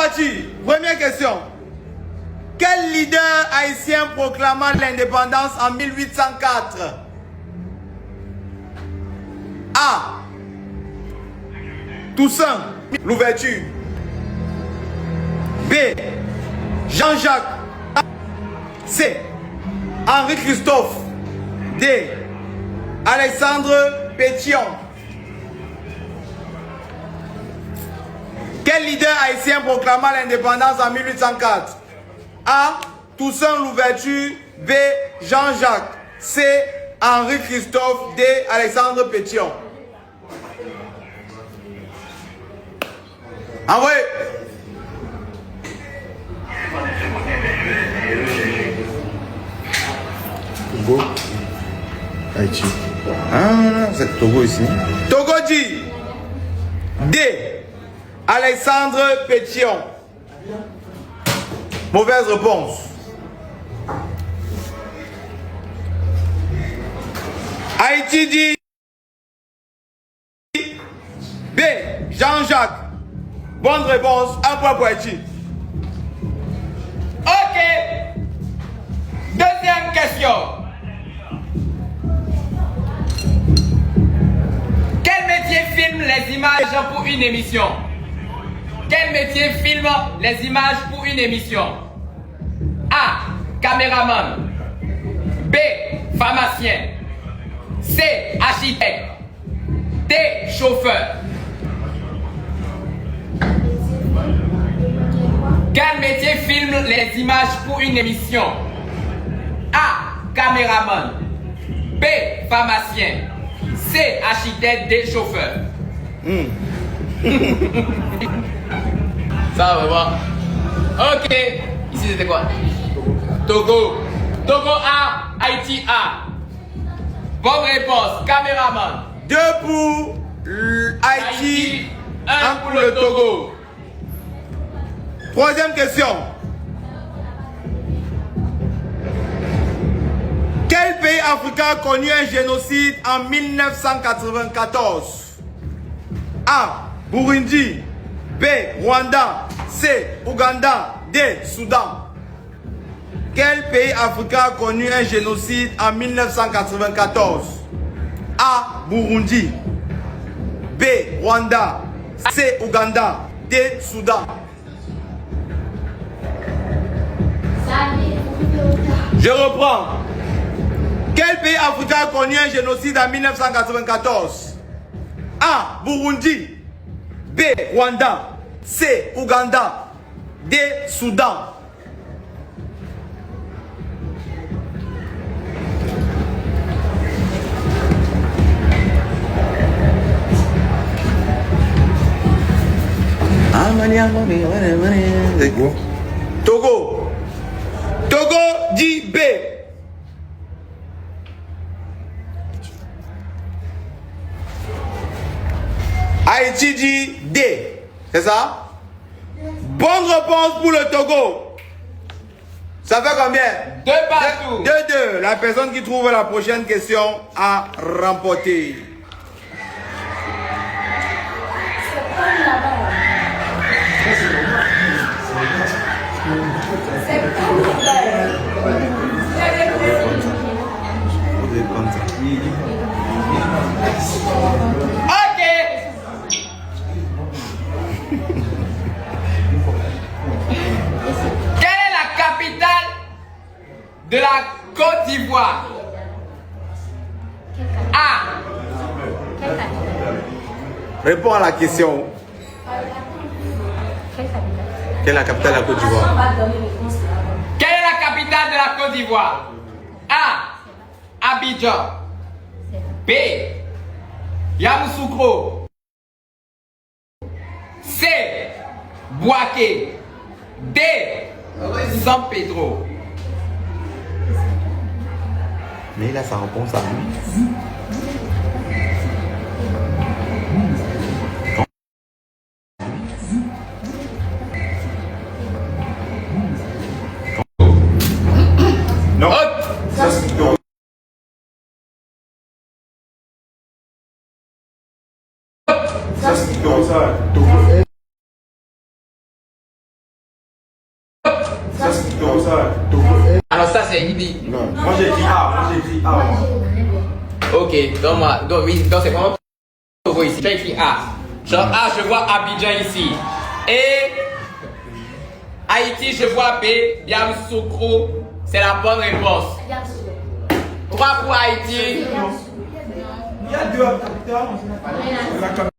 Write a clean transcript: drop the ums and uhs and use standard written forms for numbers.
parti. Première question. Quel leader haïtien proclamant l'indépendance en 1804? A. Toussaint Louverture. B. Jean-Jacques. C. Henri Christophe. D. Alexandre Pétion. Quel leader haïtien proclama l'indépendance en 1804? A. Toussaint Louverture. B. Jean-Jacques. C. Henri Christophe. D. Alexandre Pétion. Envoyez. Togo. Haïti. Ah, c'est Togo ici. Togo dit. D. Alexandre Pétion. Mauvaise réponse. Haïti dit. B. Jean-Jacques. Bonne réponse. Un point pour Haïti. Ok. Deuxième question. Quel métier filme les images pour une émission? Quel métier filme les images pour une émission? A. Caméraman. B. Pharmacien. C. Architecte. D. Chauffeur. Quel métier filme les images pour une émission? A. Caméraman. B. Pharmacien. C. Architecte. D. Chauffeur. Ça va voir. Ok. Ici c'était quoi? Togo. Togo A. Haïti A. Bonne réponse. Caméraman. 2 pour Haïti, 1 pour le Togo. Troisième question. Quel pays africain a connu un génocide en 1994? A. Burundi. B. Rwanda. C. Ouganda. D. Soudan. Quel pays africain a connu un génocide en 1994? A. Burundi. B. Rwanda. C. Ouganda. D. Soudan. Je reprends. Quel pays africain a connu un génocide en 1994? A. Burundi. B. Rwanda. C. Ouganda. D. Soudan. Togo. Togo dit B. Haïti dit D. C'est ça? Bonne réponse pour le Togo. Ça fait combien? 2 partout. 2-2. La personne qui trouve la prochaine question a remporté. Ok. Quelle est la capitale de la Côte d'Ivoire? A. Réponds à la question. Quelle est la capitale de la Côte d'Ivoire? Quelle est la capitale de la Côte d'Ivoire? A. Abidjan. B. Yamoussoukro. C. Bouaké. D. San Pedro. Mais il a sa réponse à lui. c'est dit. Non. Moi j'ai dit A. Ok, donc moi, donc oui, donc c'est vraiment Togo ici. J'ai écrit A. Genre A, je vois Abidjan ici. Et Haïti, je vois B. Yamoussoukro, c'est la bonne réponse. 3 pour Haïti. Il y a 2 capitales.